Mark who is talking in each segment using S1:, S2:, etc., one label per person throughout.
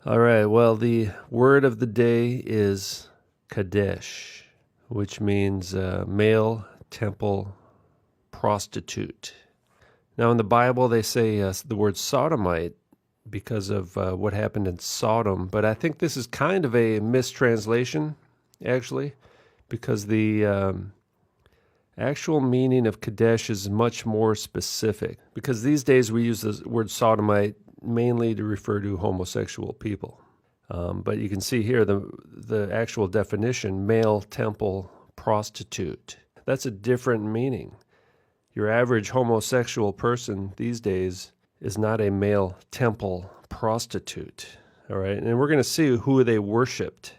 S1: All right, well, the word of the day is Kadesh, which means male temple prostitute. Now, in the Bible, they say the word sodomite because of what happened in Sodom, but I think this is kind of a mistranslation, actually, because the actual meaning of Kadesh is much more specific. Because these days we use the word sodomite mainly to refer to homosexual people. But you can see here the actual definition, male temple prostitute. That's a different meaning. Your average homosexual person these days is not a male temple prostitute. All right, and we're going to see who they worshiped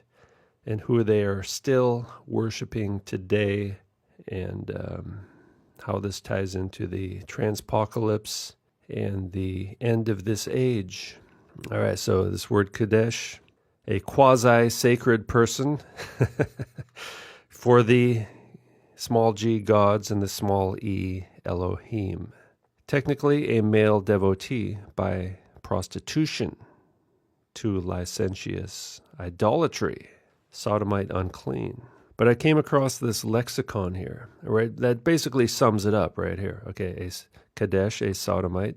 S1: and who they are still worshiping today, and how this ties into the transpocalypse and the end of this age. All right, so this word Kadesh, a quasi-sacred person for the small g gods and the small e Elohim. Technically a male devotee by prostitution to licentious idolatry, sodomite, unclean. But I came across this lexicon here, right, that basically sums it up right here. Okay, a Kadesh, a sodomite.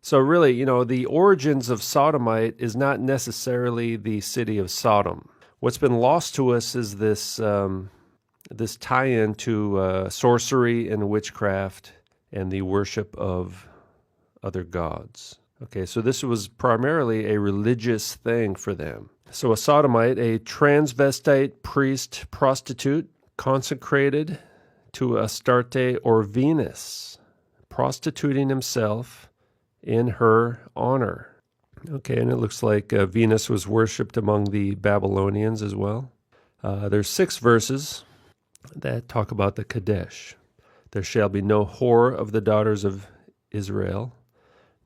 S1: So really, the origins of sodomite is not necessarily the city of Sodom. What's been lost to us is this tie-in to sorcery and witchcraft and the worship of other gods. Okay, so this was primarily a religious thing for them. So a sodomite, a transvestite priest prostitute consecrated to Astarte or Venus, prostituting himself in her honor. Okay, and it looks like Venus was worshipped among the Babylonians as well. There's 6 verses that talk about the Kadesh. There shall be no whore of the daughters of Israel,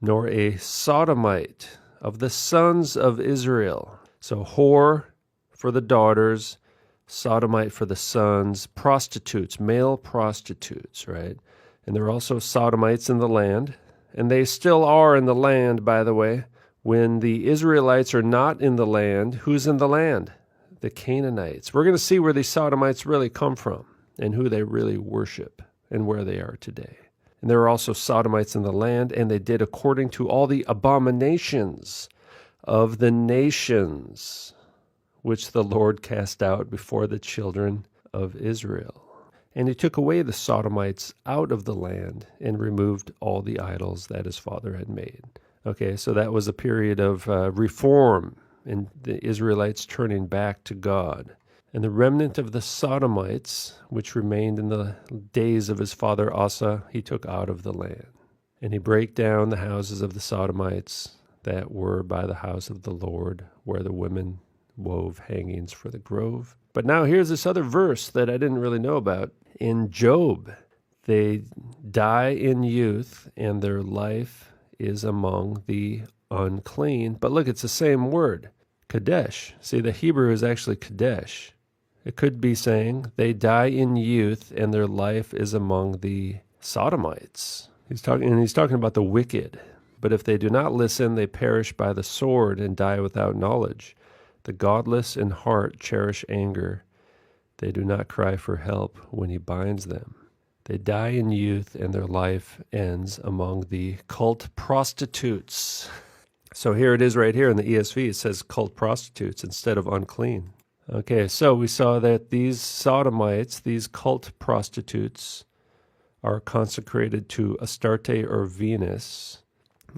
S1: nor a sodomite of the sons of Israel. So whore for the daughters, sodomite for the sons, prostitutes, male prostitutes, right? And there are also sodomites in the land, and they still are in the land, by the way. When the Israelites are not in the land, who's in the land? The Canaanites. We're going to see where these sodomites really come from and who they really worship and where they are today. And there are also sodomites in the land, and they did according to all the abominations of the nations which the Lord cast out before the children of Israel. And he took away the sodomites out of the land and removed all the idols that his father had made. Okay, so that was a period of reform and the Israelites turning back to God. And the remnant of the sodomites, which remained in the days of his father Asa, he took out of the land. And he brake down the houses of the sodomites that were by the house of the Lord, where the women wove hangings for the grove. But now here's this other verse that I didn't really know about. In Job, they die in youth, and their life is among the unclean. But look, it's the same word, Kadesh. See, the Hebrew is actually Kadesh. It could be saying they die in youth, and their life is among the sodomites. He's talking about the wicked. But if they do not listen, they perish by the sword and die without knowledge. The godless in heart cherish anger. They do not cry for help when he binds them. They die in youth, and their life ends among the cult prostitutes. So here it is right here in the ESV. It says cult prostitutes instead of unclean. Okay, so we saw that these sodomites, these cult prostitutes, are consecrated to Astarte or Venus.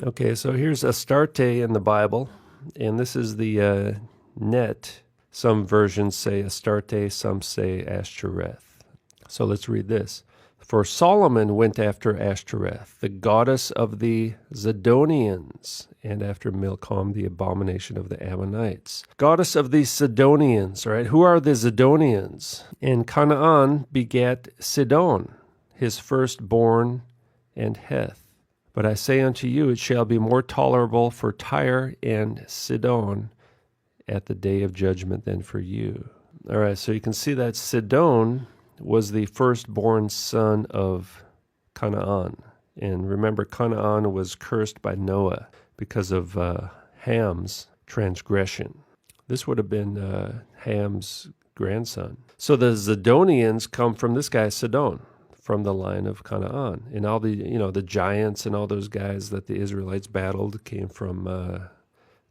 S1: Okay, so here's Astarte in the Bible, and this is the net. Some versions say Astarte, some say Ashtoreth. So let's read this. For Solomon went after Ashtoreth, the goddess of the Zidonians, and after Milcom, the abomination of the Ammonites. Goddess of the Sidonians, right? Who are the Zidonians? And Canaan begat Sidon, his firstborn, and Heth. But I say unto you, it shall be more tolerable for Tyre and Sidon at the day of judgment than for you. All right, so you can see that Sidon was the firstborn son of Canaan. And remember, Canaan was cursed by Noah because of Ham's transgression. This would have been Ham's grandson. So the Zidonians come from this guy Sodom, from the line of Canaan. And all the giants and all those guys that the Israelites battled came from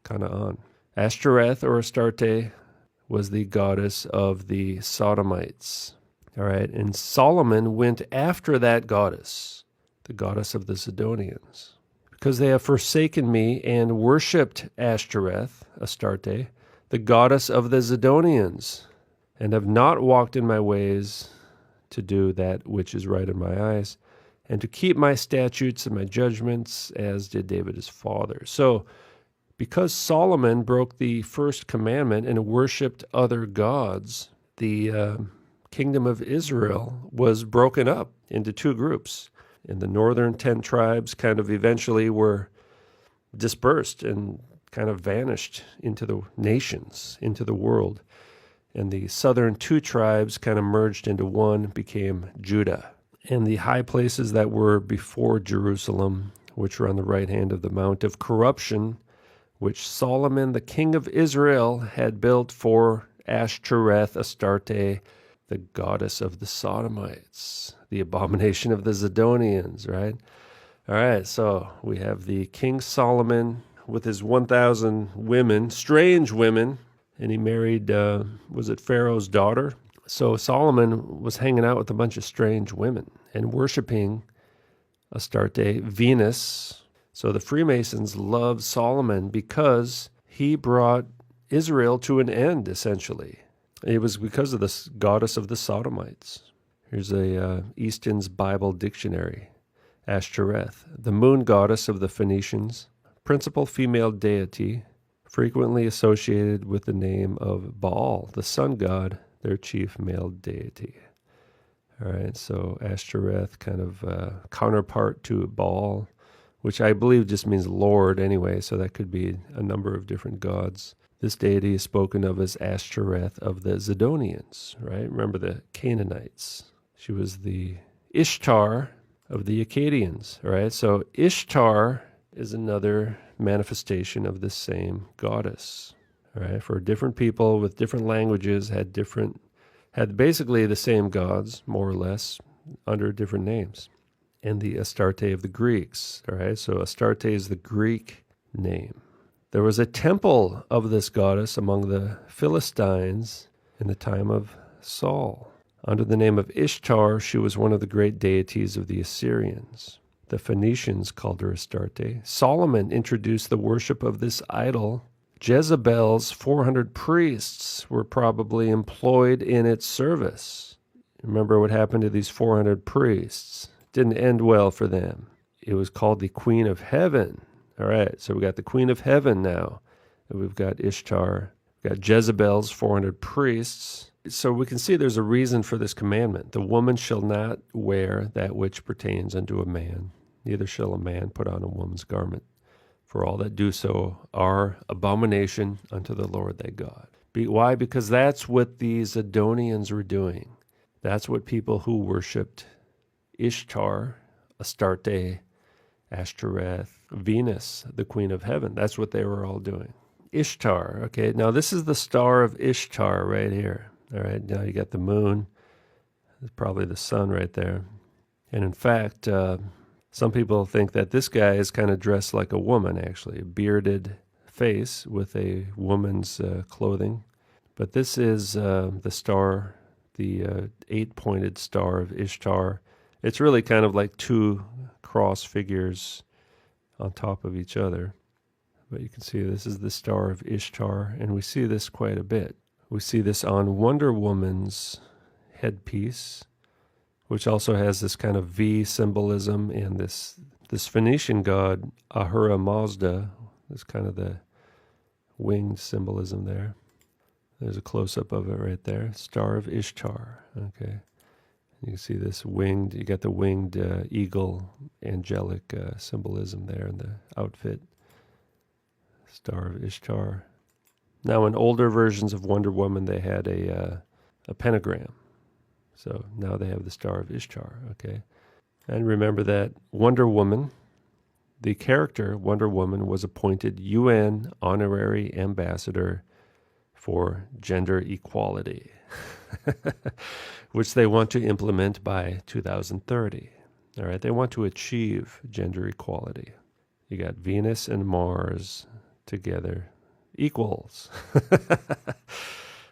S1: Canaan. Ashtoreth or Astarte was the goddess of the Sodomites. All right, and Solomon went after that goddess, the goddess of the Zidonians, because they have forsaken me and worshipped Ashtoreth, Astarte, the goddess of the Zidonians, and have not walked in my ways to do that which is right in my eyes, and to keep my statutes and my judgments, as did David his father. So, because Solomon broke the first commandment and worshipped other gods, the kingdom of Israel was broken up into two groups. And the northern 10 tribes kind of eventually were dispersed and kind of vanished into the nations, into the world. And the southern 2 tribes kind of merged into one, became Judah. And the high places that were before Jerusalem, which were on the right hand of the Mount of Corruption, which Solomon, the king of Israel, had built for Ashtoreth, Astarte, the goddess of the Sodomites, the abomination of the Zidonians, right? All right, so we have the King Solomon with his 1,000 women, strange women, and he married, was it Pharaoh's daughter? So Solomon was hanging out with a bunch of strange women and worshiping Astarte, Venus. So the Freemasons loved Solomon because he brought Israel to an end, essentially. It was because of this goddess of the Sodomites. Here's a Easton's Bible Dictionary. Ashtoreth, the moon goddess of the Phoenicians, principal female deity, frequently associated with the name of Baal, the sun god, their chief male deity. All right, so Ashtoreth, kind of counterpart to Baal, which I believe just means Lord anyway, so that could be a number of different gods. This deity is spoken of as Ashtoreth of the Zidonians, right? Remember the Canaanites. She was the Ishtar of the Akkadians, right? So Ishtar is another manifestation of this same goddess, right? For different people with different languages had basically the same gods, more or less, under different names. And the Astarte of the Greeks, all right? So Astarte is the Greek name. There was a temple of this goddess among the Philistines in the time of Saul. Under the name of Ishtar, she was one of the great deities of the Assyrians. The Phoenicians called her Astarte. Solomon introduced the worship of this idol. Jezebel's 400 priests were probably employed in its service. Remember what happened to these 400 priests? Didn't end well for them. It was called the Queen of Heaven. All right, so we got the Queen of Heaven now. And we've got Ishtar. We've got Jezebel's 400 priests. So we can see there's a reason for this commandment. The woman shall not wear that which pertains unto a man. Neither shall a man put on a woman's garment. For all that do so are abomination unto the Lord thy God. Why? Because that's what the Zidonians were doing. That's what people who worshipped Ishtar, Astarte, Ashtoreth, Venus, the Queen of Heaven. That's what they were all doing. Ishtar, okay, now this is the star of Ishtar right here. All right, now you got the moon. It's probably the sun right there. And in fact, some people think that this guy is kind of dressed like a woman, actually, a bearded face with a woman's clothing. But this is the star, the 8-pointed star of Ishtar. It's really kind of like 2 cross figures on top of each other. But you can see this is the star of Ishtar, and we see this quite a bit. We see this on Wonder Woman's headpiece, which also has this kind of V symbolism, and this Phoenician god, Ahura Mazda, is kind of the winged symbolism there. There's a close-up of it right there. Star of Ishtar, okay. You can see this winged, you got the winged eagle angelic symbolism there in the outfit. Star of Ishtar. Now in older versions of Wonder Woman, they had a pentagram. So now they have the Star of Ishtar, okay? And remember that Wonder Woman, The character, Wonder Woman, was appointed UN Honorary Ambassador for Gender Equality, which they want to implement by 2030. All right, they want to achieve gender equality. You got Venus and Mars together equals,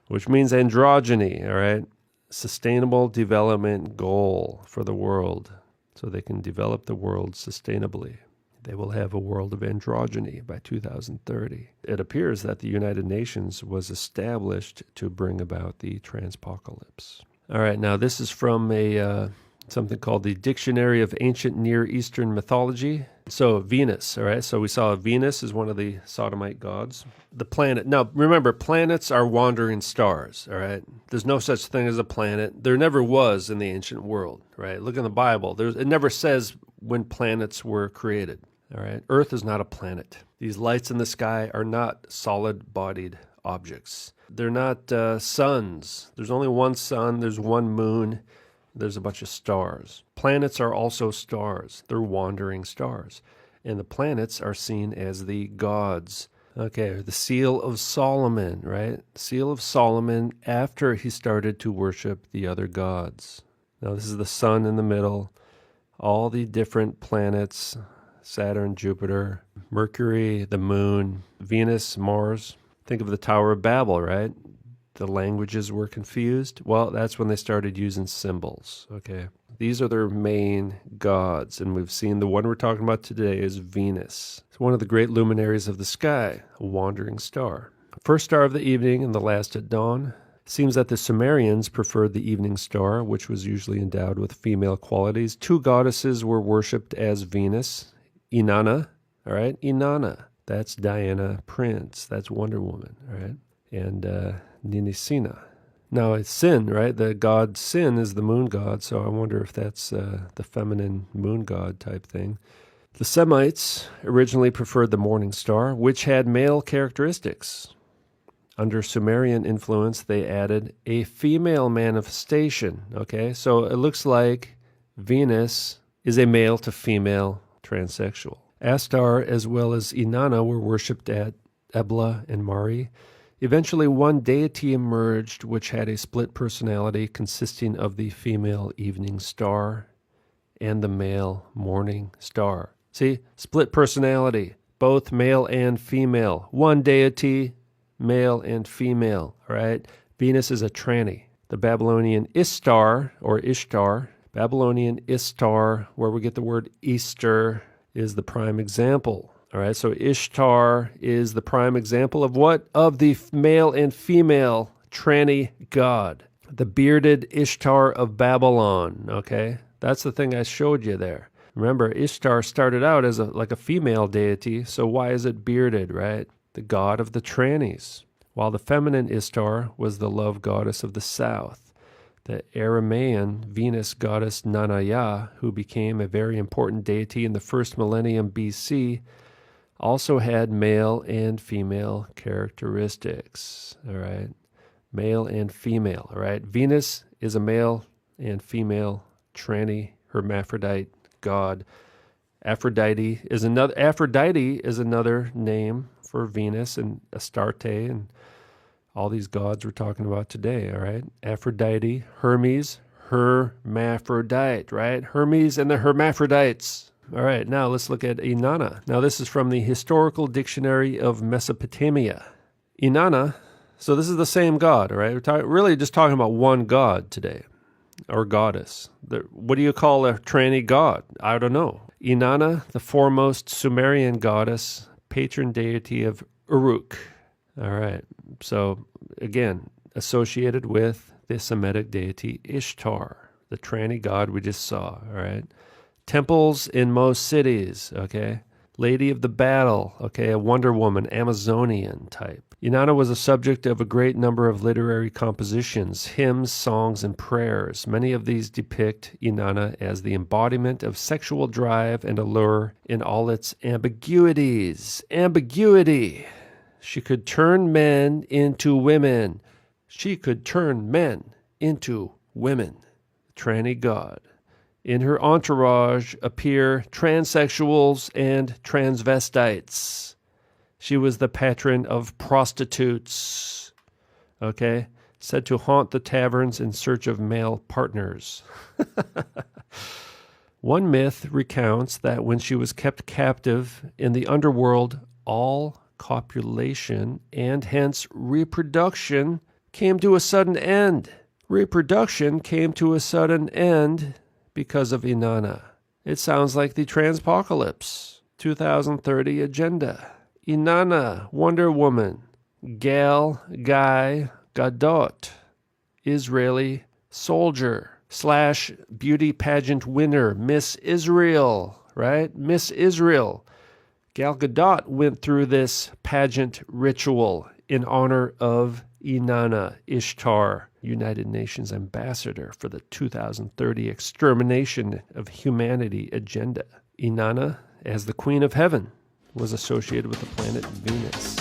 S1: which means androgyny, all right? Sustainable development goal for the world, so they can develop the world sustainably. They will have a world of androgyny by 2030. It appears that the United Nations was established to bring about the transpocalypse. All right, now this is from something called the Dictionary of Ancient Near Eastern Mythology. So Venus, all right, so we saw Venus is one of the sodomite gods. The planet, now remember, planets are wandering stars, all right? There's no such thing as a planet. There never was in the ancient world, right? Look in the Bible. It never says when planets were created, all right? Earth is not a planet. These lights in the sky are not solid-bodied objects. They're not suns. There's only one sun. There's one moon. There's a bunch of stars. Planets are also stars. They're wandering stars. And the planets are seen as the gods. Okay, the Seal of Solomon, right? Seal of Solomon after he started to worship the other gods. Now this is the sun in the middle. All the different planets, Saturn, Jupiter, Mercury, the moon, Venus, Mars. Think of the Tower of Babel, right? The languages were confused. Well, that's when they started using symbols, okay? These are their main gods, and we've seen the one we're talking about today is Venus. It's one of the great luminaries of the sky, a wandering star. First star of the evening and the last at dawn. Seems that the Sumerians preferred the evening star, which was usually endowed with female qualities. Two goddesses were worshipped as Venus, Inanna, all right? Inanna, that's Diana Prince, that's Wonder Woman, all right? And Ninisina. Now it's Sin, right? The god Sin is the moon god, so I wonder if that's the feminine moon god type thing. The Semites originally preferred the morning star, which had male characteristics. Under Sumerian influence, they added a female manifestation, okay? So it looks like Venus is a male to female transsexual. Astar as well as Inanna were worshipped at Ebla and Mari. Eventually, one deity emerged which had a split personality consisting of the female evening star and the male morning star. See, split personality, both male and female. One deity, male and female, all right? Venus is a tranny. The Babylonian Istar, or Ishtar, Babylonian Istar, where we get the word Easter, is the prime example. All right, so Ishtar is the prime example of what? Of the male and female tranny god. The bearded Ishtar of Babylon, okay? That's the thing I showed you there. Remember, Ishtar started out as like a female deity, so why is it bearded, right? The god of the trannies. While the feminine Ishtar was the love goddess of the south. The Aramaean Venus goddess Nanaya, who became a very important deity in the first millennium BC, also had male and female characteristics, all right? Male and female, all right? Venus is a male and female tranny hermaphrodite god. Aphrodite is another name for Venus, and Astarte and all these gods we're talking about today, all right? Aphrodite, Hermes, hermaphrodite, right? Hermes and the hermaphrodites. All right, now let's look at Inanna. Now this is from the Historical Dictionary of Mesopotamia. Inanna, so this is the same god, all right? We're really just talking about one god today, or goddess. What do you call a tranny god? I don't know. Inanna, the foremost Sumerian goddess, patron deity of Uruk. All right, so again, associated with the Semitic deity Ishtar, the tranny god we just saw, all right? Temples in most cities, okay? Lady of the Battle, okay? A Wonder Woman, Amazonian type. Inanna was a subject of a great number of literary compositions, hymns, songs, and prayers. Many of these depict Inanna as the embodiment of sexual drive and allure in all its ambiguities. Ambiguity. She could turn men into women. She could turn men into women. Tranny god. In her entourage appear transsexuals and transvestites. She was the patron of prostitutes, okay? Said to haunt the taverns in search of male partners. One myth recounts that when she was kept captive in the underworld, all copulation and hence reproduction came to a sudden end. Reproduction came to a sudden end because of Inanna. It sounds like the Transpocalypse 2030 agenda. Inanna, Wonder Woman, Gal Gadot, Israeli soldier / beauty pageant winner, Miss Israel, right? Miss Israel. Gal Gadot went through this pageant ritual in honor of Inanna, Ishtar, United Nations ambassador for the 2030 extermination of humanity agenda. Inanna, as the Queen of Heaven, was associated with the planet Venus.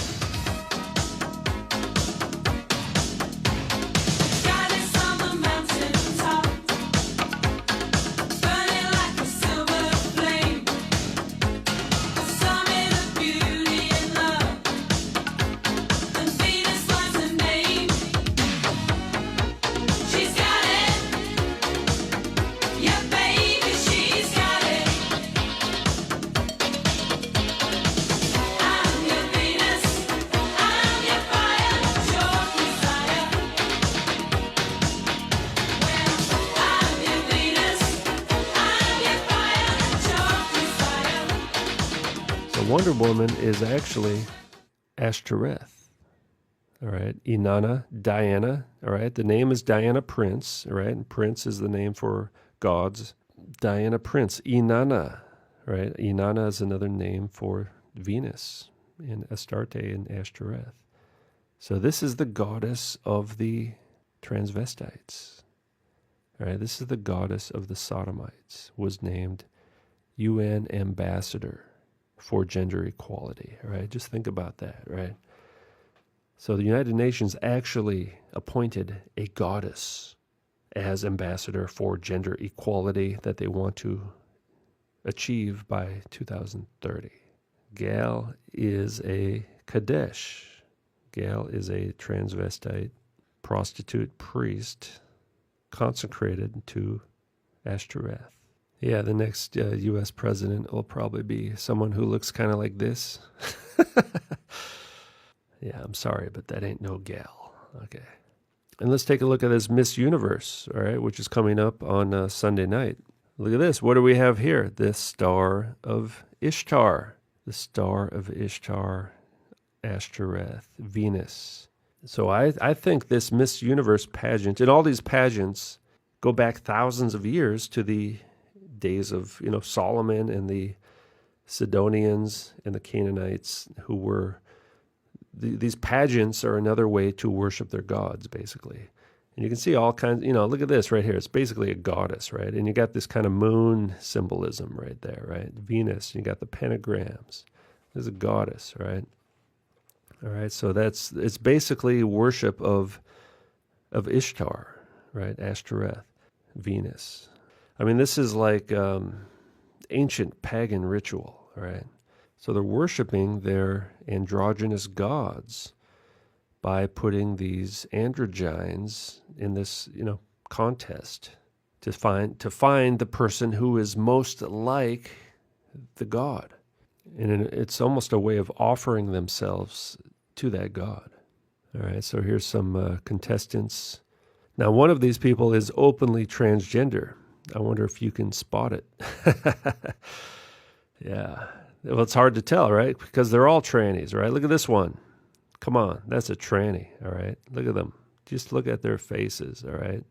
S1: Wonder Woman is actually Ashtoreth, all right? Inanna, Diana, all right? The name is Diana Prince, all right? And Prince is the name for gods. Diana Prince, Inanna, right? Inanna is another name for Venus in Astarte and Ashtoreth. So this is the goddess of the transvestites, all right? This is the goddess of the sodomites, was named UN ambassador for gender equality, right? Just think about that, right? So the United Nations actually appointed a goddess as ambassador for gender equality that they want to achieve by 2030. Gal is a Kadesh. Gal is a transvestite prostitute priest consecrated to Ashtoreth. Yeah, the next U.S. president will probably be someone who looks kind of like this. Yeah, I'm sorry, but that ain't no gal. Okay. And let's take a look at this Miss Universe, all right, which is coming up on Sunday night. Look at this. What do we have here? The Star of Ishtar. The Star of Ishtar, Ashtoreth, Venus. So I think this Miss Universe pageant, and all these pageants go back thousands of years to the days of, Solomon and the Sidonians and the Canaanites who were, these pageants are another way to worship their gods, basically. And you can see all kinds, look at this right here. It's basically a goddess, right? And you got this kind of moon symbolism right there, right? Venus, you got the pentagrams. There's a goddess, right? All right, so it's basically worship of Ishtar, right? Ashtoreth, Venus. I mean, this is like ancient pagan ritual, right? So they're worshiping their androgynous gods by putting these androgynes in this, contest to find the person who is most like the god. And it's almost a way of offering themselves to that god. All right, so here's some contestants. Now, one of these people is openly transgender. I wonder if you can spot it. Yeah. Well, it's hard to tell, right? Because they're all trannies, right? Look at this one. Come on, that's a tranny, all right? Look at them. Just look at their faces, all right?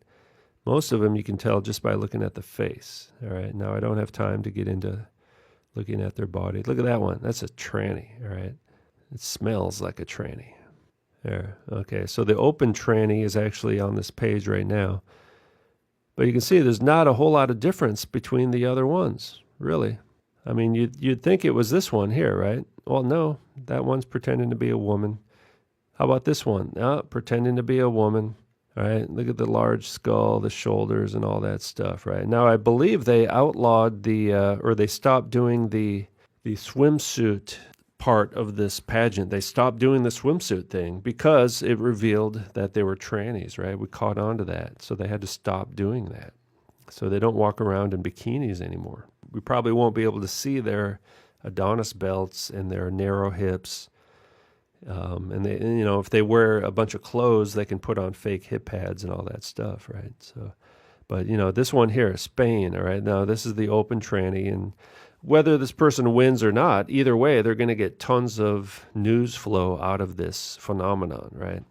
S1: Most of them you can tell just by looking at the face, all right? Now, I don't have time to get into looking at their body. Look at that one. That's a tranny, all right? It smells like a tranny. There. Okay, so the open tranny is actually on this page right now. But you can see there's not a whole lot of difference between the other ones, really. I mean, you'd think it was this one here, right? Well, no, that one's pretending to be a woman. How about this one? Pretending to be a woman. right? Look at the large skull, the shoulders, and all that stuff, right? Now, I believe they outlawed or they stopped doing the swimsuit part of this pageant. They stopped doing the swimsuit thing because it revealed that they were trannies, right? We caught on to that, so they had to stop doing that. So they don't walk around in bikinis anymore. We probably won't be able to see their Adonis belts and their narrow hips. And they, if they wear a bunch of clothes, they can put on fake hip pads and all that stuff, right? So, but this one here, Spain, all right. Now this is the open tranny, and whether this person wins or not, either way, they're going to get tons of news flow out of this phenomenon, right?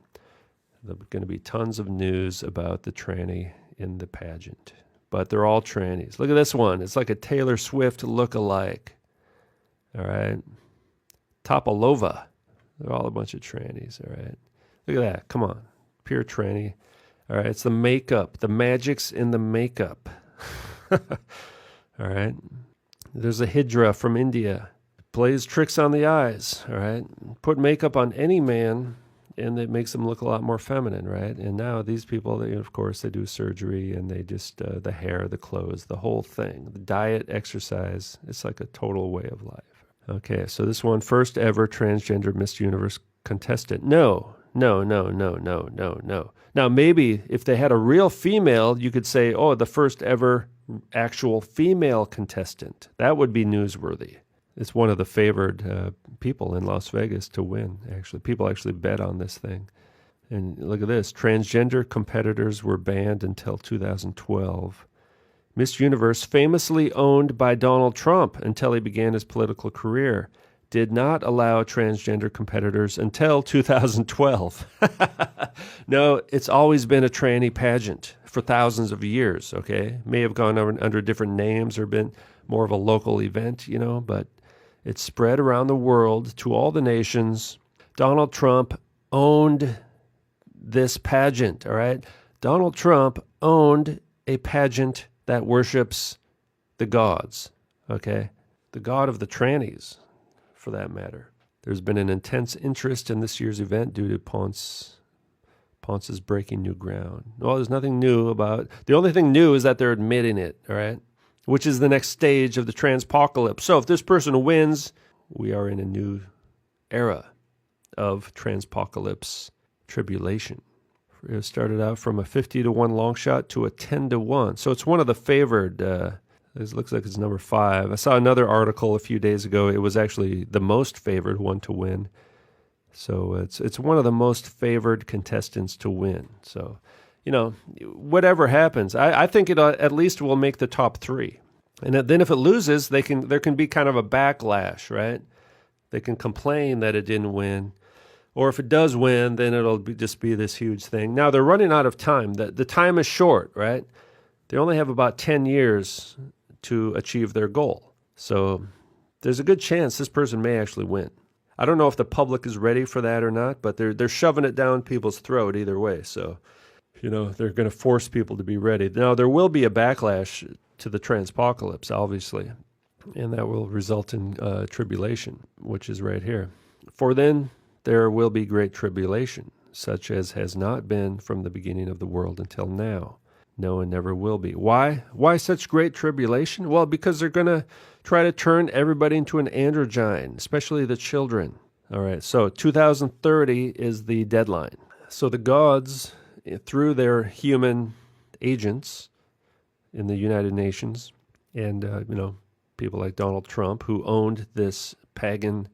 S1: There's going to be tons of news about the tranny in the pageant, but they're all trannies. Look at this one; it's like a Taylor Swift look-alike. All right, Topalova. They're all a bunch of trannies, all right? Look at that. Come on. Pure tranny. All right, it's the makeup. The magic's in the makeup. All right? There's a Hydra from India. Plays tricks on the eyes, all right? Put makeup on any man, and it makes them look a lot more feminine, right? And now these people, of course, they do surgery, and they just, the hair, the clothes, the whole thing. The diet, exercise, it's like a total way of life. Okay, so this one, first ever transgender Miss Universe contestant. No. Now, maybe if they had a real female, you could say, oh, the first ever actual female contestant. That would be newsworthy. It's one of the favored people in Las Vegas to win, actually. People actually bet on this thing. And look at this. Transgender competitors were banned until 2012. Miss Universe, famously owned by Donald Trump until he began his political career, did not allow transgender competitors until 2012. No, it's always been a tranny pageant for thousands of years, okay? May have gone under different names or been more of a local event, but it's spread around the world to all the nations. Donald Trump owned this pageant, all right? Donald Trump owned a pageant that worships the gods, okay? The god of the trannies, for that matter. There's been an intense interest in this year's event due to Ponce's breaking new ground. Well, there's nothing new about... The only thing new is that they're admitting it, all right? Which is the next stage of the transpocalypse. So if this person wins, we are in a new era of transpocalypse tribulation. It started out from a 50-1 long shot to a 10-1. So it's one of the favored. It looks like it's number 5. I saw another article a few days ago. It was actually the most favored one to win. So it's one of the most favored contestants to win. So, whatever happens, I think it at least will make the top 3. And then if it loses, there can be kind of a backlash, right? They can complain that it didn't win. Or if it does win, then it'll just be this huge thing. Now, they're running out of time. The time is short, right? They only have about 10 years to achieve their goal. So there's a good chance this person may actually win. I don't know if the public is ready for that or not, but they're shoving it down people's throat either way. So, they're going to force people to be ready. Now, there will be a backlash to the transpocalypse, obviously, and that will result in tribulation, which is right here. For then... there will be great tribulation, such as has not been from the beginning of the world until now. No, and never will be. Why? Why such great tribulation? Well, because they're going to try to turn everybody into an androgyne, especially the children. All right, so 2030 is the deadline. So the gods, through their human agents in the United Nations, and people like Donald Trump, who owned this pagan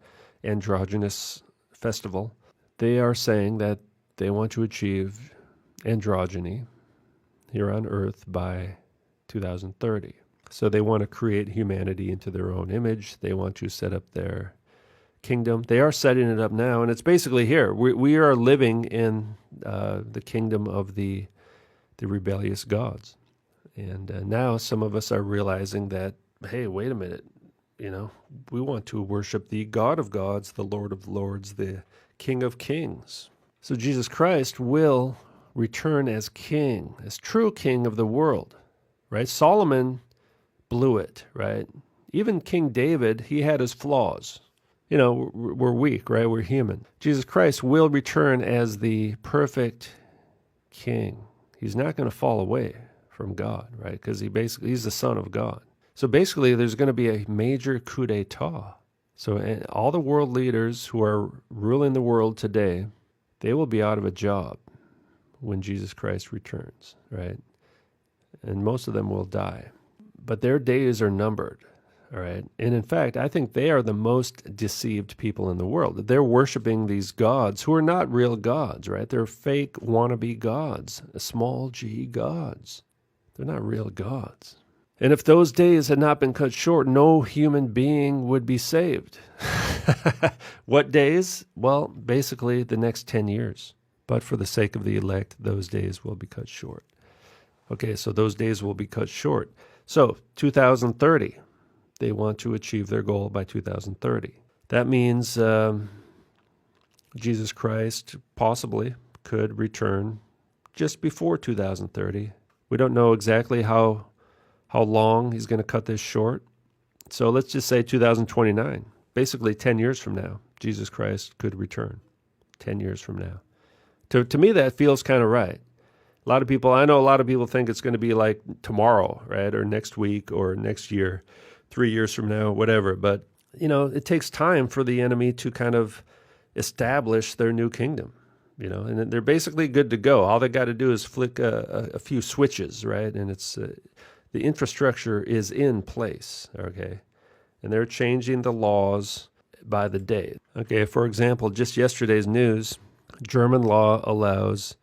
S1: androgynous festival, they are saying that they want to achieve androgyny here on Earth by 2030. So they want to create humanity into their own image. They want to set up their kingdom. They are setting it up now, and it's basically here. We are living in the kingdom of the rebellious gods. And now some of us are realizing that, hey, wait a minute, we want to worship the God of gods, the Lord of lords, the King of kings. So Jesus Christ will return as king, as true king of the world, right? Solomon blew it, right? Even King David, he had his flaws. We're weak, right? We're human. Jesus Christ will return as the perfect king. He's not going to fall away from God, right? Because he's the Son of God. So basically, there's going to be a major coup d'etat. So all the world leaders who are ruling the world today, they will be out of a job when Jesus Christ returns, right? And most of them will die. But their days are numbered, all right? And in fact, I think they are the most deceived people in the world. They're worshiping these gods who are not real gods, right? They're fake wannabe gods, small g gods. They're not real gods. And if those days had not been cut short, no human being would be saved. What days? Well, basically the next 10 years. But for the sake of the elect, those days will be cut short. Okay, so those days will be cut short. So 2030, they want to achieve their goal by 2030. That means Jesus Christ possibly could return just before 2030. We don't know exactly how long he's going to cut this short. So let's just say 2029. Basically 10 years from now, Jesus Christ could return. 10 years from now. To me, that feels kind of right. I know a lot of people think it's going to be like tomorrow, right? Or next week or next year, 3 years from now, whatever. But, it takes time for the enemy to kind of establish their new kingdom, and they're basically good to go. All they got to do is flick a few switches, right? And it's the infrastructure is in place, okay? And they're changing the laws by the day. Okay, for example, just yesterday's news, German law allows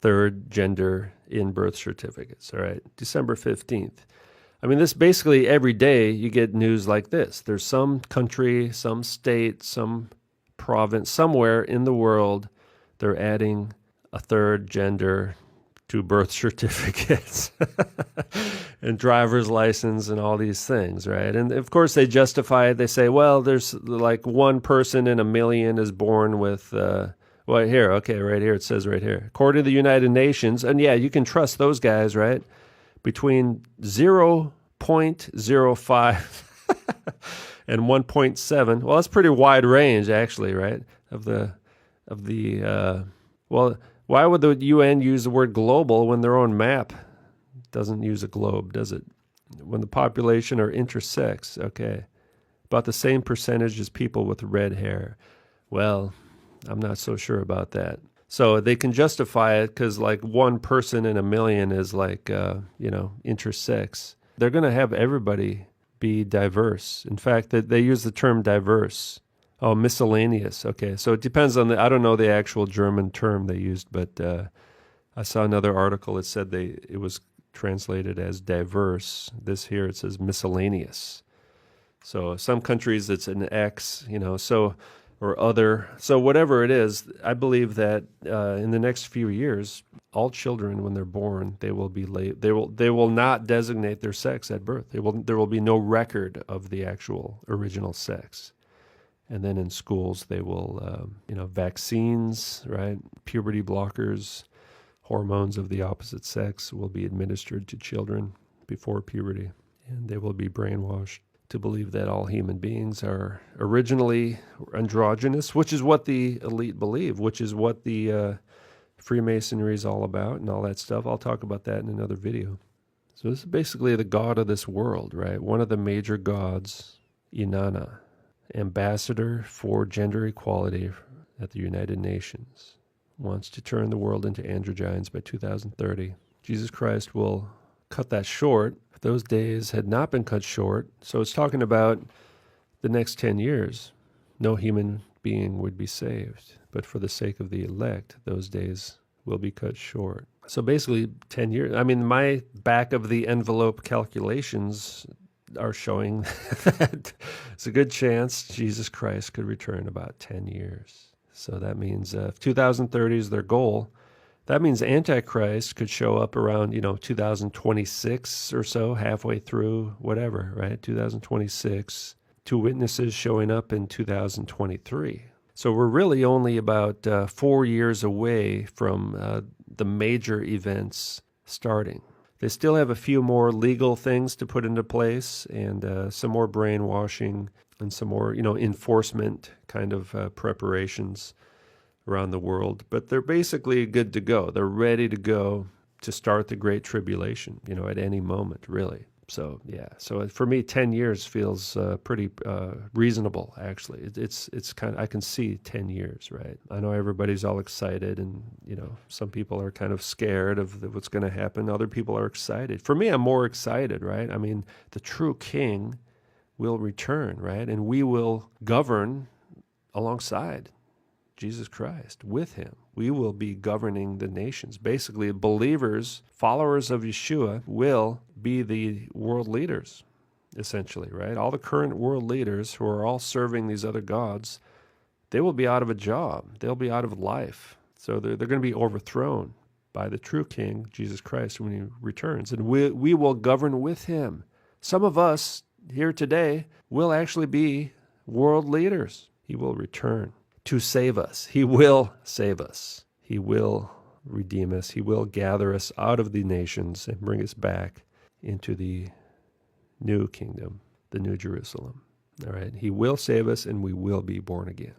S1: third gender in birth certificates, all right? December 15th. I mean, this basically every day you get news like this. There's some country, some state, some province, somewhere in the world, they're adding a third gender to birth certificates and driver's license and all these things, right? And of course they justify it. They say, well, there's like 1 person in a million is born with, right here it says right here. According to the United Nations, and yeah, you can trust those guys, right? Between 0.05 and 1.7. Well, that's pretty wide range, actually, right? Well, why would the UN use the word global when their own map doesn't use a globe, does it? When the population are intersex, okay. About the same percentage as people with red hair. Well, I'm not so sure about that. So they can justify it because like 1 person in a million is like, intersex. They're going to have everybody be diverse. In fact, they use the term diverse. Oh, miscellaneous. Okay, so it depends on I don't know the actual German term they used, but I saw another article that said it was translated as diverse. This here, it says miscellaneous. So some countries it's an X, or other. So whatever it is, I believe that in the next few years, all children, when they're born, they will not designate their sex at birth. There will be no record of the actual original sex. And then in schools, they will, vaccines, right? Puberty blockers, hormones of the opposite sex will be administered to children before puberty. And they will be brainwashed to believe that all human beings are originally androgynous, which is what the elite believe, which is what the Freemasonry is all about and all that stuff. I'll talk about that in another video. So this is basically the god of this world, right? One of the major gods, Inanna, ambassador for gender equality at the United Nations, wants to turn the world into androgynes by 2030. Jesus Christ will cut that short. If those days had not been cut short, so it's talking about the next 10 years, no human being would be saved. But for the sake of the elect, those days will be cut short. So basically 10 years. I mean, my back of the envelope calculations are showing that it's a good chance Jesus Christ could return about 10 years. So that means if 2030 is their goal, that means Antichrist could show up around, 2026 or so, halfway through, whatever, right? 2026. 2 witnesses showing up in 2023. So we're really only about 4 years away from the major events starting. They still have a few more legal things to put into place and some more brainwashing and some more, enforcement kind of preparations around the world, but they're basically good to go. They're ready to go to start the Great Tribulation, at any moment, really. So, yeah. So for me, 10 years feels pretty reasonable, actually. It's kind of, I can see 10 years, right? I know everybody's all excited, and, some people are kind of scared of what's going to happen. Other people are excited. For me, I'm more excited, right? I mean, the true king will return, right? And we will govern alongside Jesus Christ, with him. We will be governing the nations. Basically, believers, followers of Yeshua, will be the world leaders, essentially, right? All the current world leaders who are all serving these other gods, they will be out of a job. They'll be out of life. So they're going to be overthrown by the true king, Jesus Christ, when he returns. And we will govern with him. Some of us here today will actually be world leaders. He will return to save us. He will save us. He will redeem us. He will gather us out of the nations and bring us back into the new kingdom, the new Jerusalem. All right. He will save us, and we will be born again.